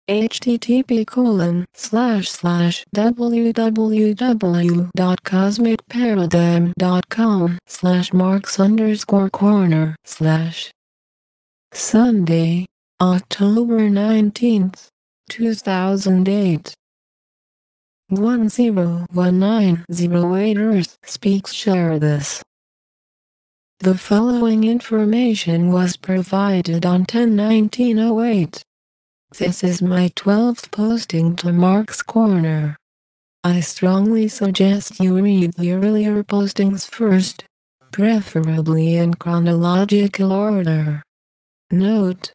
http://www.cosmicparadigm.com/marks_corner/ Sunday, October 19th, 2008. 101908 Earth speaks. Share this. The following information was provided on 10/19/08. This is my 12th posting to Mark's Corner. I strongly suggest you read the earlier postings first, preferably in chronological order. Note: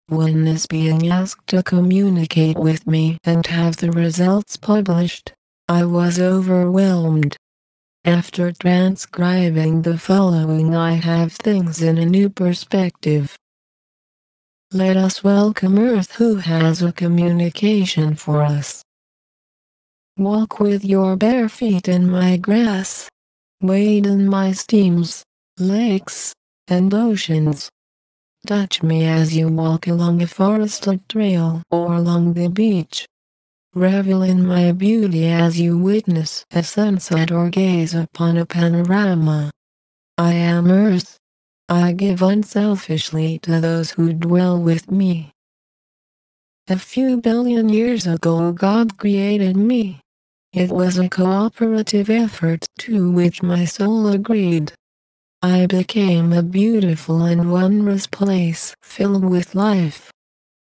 when is being asked to communicate with me and have the results published, I was overwhelmed. After transcribing the following, I have things in a new perspective. Let us welcome Earth, who has a communication for us. Walk with your bare feet in my grass. Wade in my streams, lakes, and oceans. Touch me as you walk along a forested trail or along the beach. Revel in my beauty as you witness a sunset or gaze upon a panorama. I am Earth. I give unselfishly to those who dwell with me. A few billion years ago, God created me. It was a cooperative effort to which my soul agreed. I became a beautiful and wondrous place filled with life.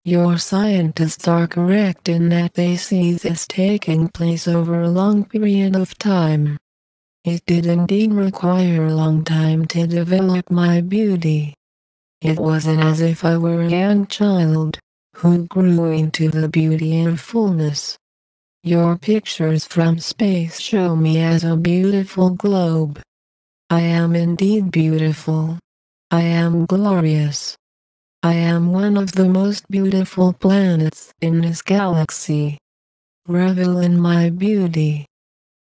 Your scientists are correct in that they see this taking place over a long period of time. It did indeed require a long time to develop my beauty. It wasn't as if I were a young child who grew into the beauty of fullness. Your pictures from space show me as a beautiful globe. I am indeed beautiful. I am glorious. I am one of the most beautiful planets in this galaxy. Revel in my beauty.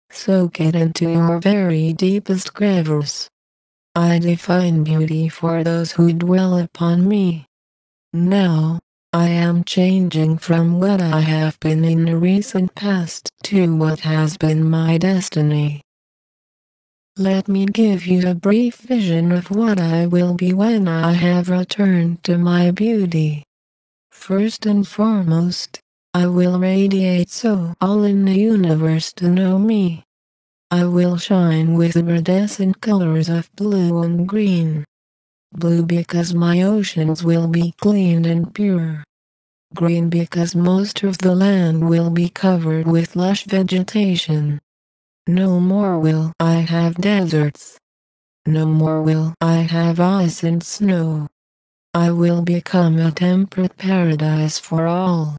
Soak it into your very deepest crevice. I define beauty for those who dwell upon me. Now, I am changing from what I have been in the recent past to what has been my destiny. Let me give you a brief vision of what I will be when I have returned to my beauty. First and foremost, I will radiate so all in the universe to know me. I will shine with iridescent colors of blue and green. Blue because my oceans will be clean and pure. Green because most of the land will be covered with lush vegetation. No more will I have deserts. No more will I have ice and snow. I will become a temperate paradise for all.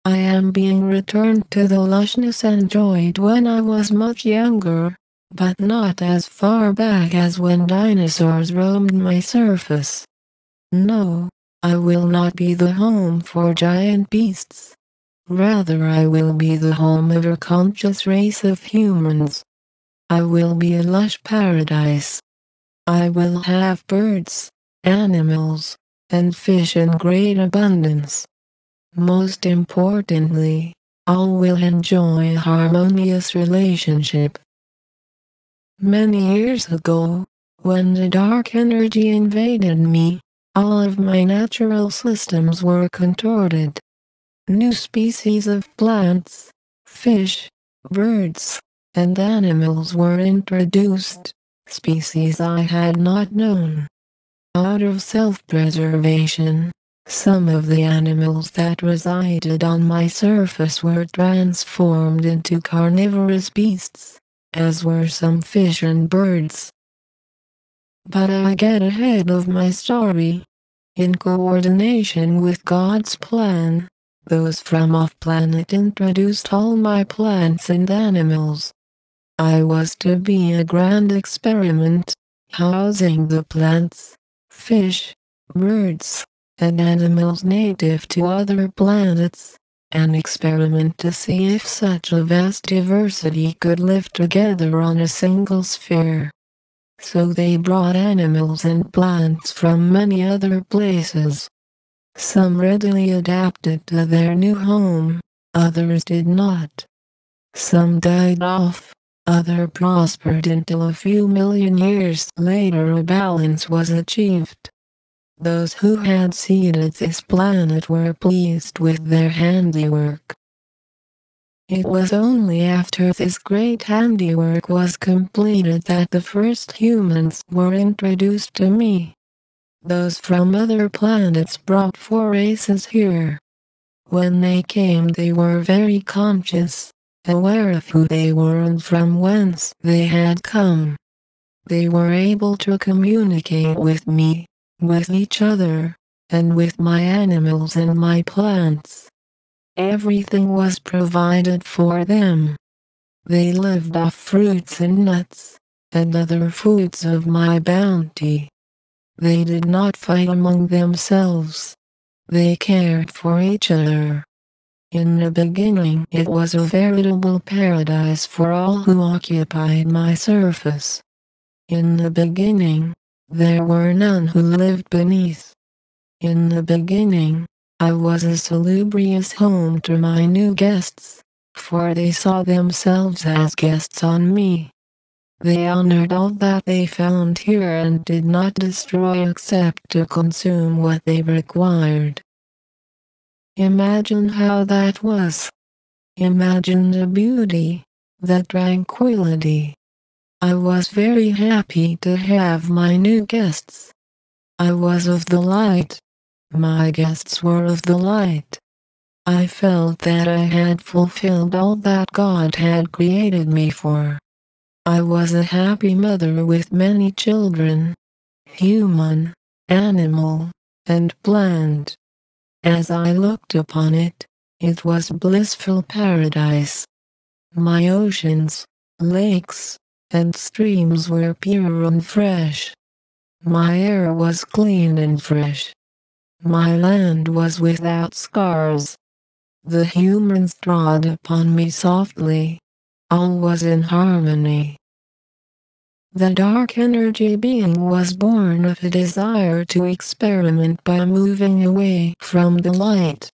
I am being returned to the lushness enjoyed when I was much younger, but not as far back as when dinosaurs roamed my surface. No, I will not be the home for giant beasts. Rather, I will be the home of a conscious race of humans. I will be a lush paradise. I will have birds, animals, and fish in great abundance. Most importantly, all will enjoy a harmonious relationship. Many years ago, when the dark energy invaded me, all of my natural systems were contorted. New species of plants, fish, birds, and animals were introduced, species I had not known. Out of self-preservation, some of the animals that resided on my surface were transformed into carnivorous beasts, as were some fish and birds. But I get ahead of my story. In coordination with God's plan, those from off-planet introduced all my plants and animals. I was to be a grand experiment, housing the plants, fish, birds, and animals native to other planets, an experiment to see if such a vast diversity could live together on a single sphere. So they brought animals and plants from many other places. Some readily adapted to their new home, others did not. Some died off, others prospered until a few million years later a balance was achieved. Those who had seeded this planet were pleased with their handiwork. It was only after this great handiwork was completed that the first humans were introduced to me. Those from other planets brought 4 races here. When they came they were very conscious, aware of who they were and from whence they had come. They were able to communicate with me, with each other, and with my animals and my plants. Everything was provided for them. They lived off fruits and nuts, and other foods of my bounty. They did not fight among themselves. They cared for each other. In the beginning it was a veritable paradise for all who occupied my surface. In the beginning, there were none who lived beneath. In the beginning, I was a salubrious home to my new guests, for they saw themselves as guests on me. They honored all that they found here and did not destroy except to consume what they required. Imagine how that was. Imagine the beauty, the tranquility. I was very happy to have my new guests. I was of the light. My guests were of the light. I felt that I had fulfilled all that God had created me for. I was a happy mother with many children, human, animal, and plant. As I looked upon it, it was blissful paradise. My oceans, lakes, and streams were pure and fresh. My air was clean and fresh. My land was without scars. The humans trod upon me softly. All was in harmony. The dark energy being was born of a desire to experiment by moving away from the light.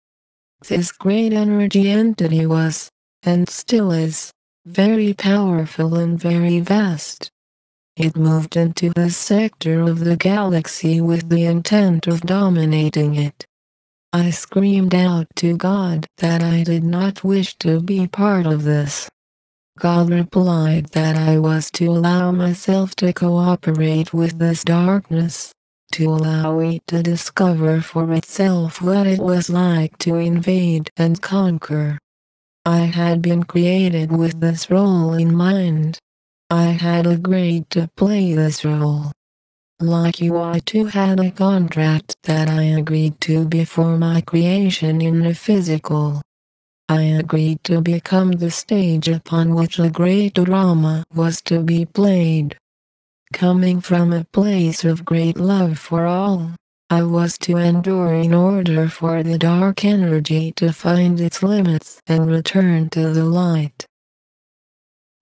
This great energy entity was, and still is, very powerful and very vast. It moved into the sector of the galaxy with the intent of dominating it. I screamed out to God that I did not wish to be part of this. God replied that I was to allow myself to cooperate with this darkness, to allow it to discover for itself what it was like to invade and conquer. I had been created with this role in mind. I had agreed to play this role. Like you, I too had a contract that I agreed to before my creation in the physical. I agreed to become the stage upon which a great drama was to be played. Coming from a place of great love for all, I was to endure in order for the dark energy to find its limits and return to the light.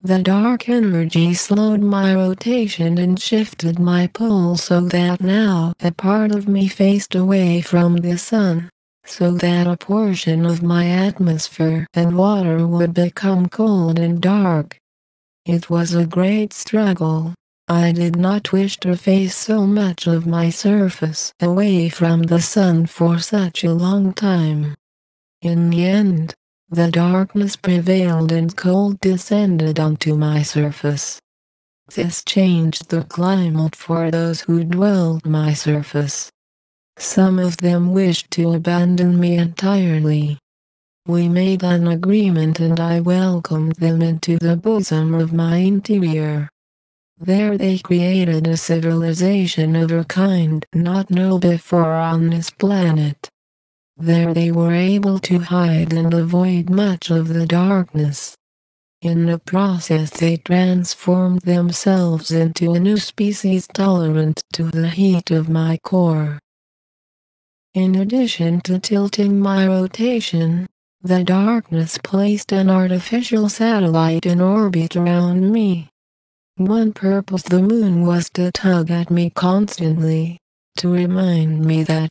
The dark energy slowed my rotation and shifted my pole so that now a part of me faced away from the sun, so that a portion of my atmosphere and water would become cold and dark. It was a great struggle. I did not wish to face so much of my surface away from the sun for such a long time. In the end, the darkness prevailed and cold descended onto my surface. This changed the climate for those who dwelled my surface. Some of them wished to abandon me entirely. We made an agreement and I welcomed them into the bosom of my interior. There they created a civilization of a kind not known before on this planet. There they were able to hide and avoid much of the darkness. In the process they transformed themselves into a new species tolerant to the heat of my core. In addition to tilting my rotation, the darkness placed an artificial satellite in orbit around me. One purpose the moon was to tug at me constantly, to remind me that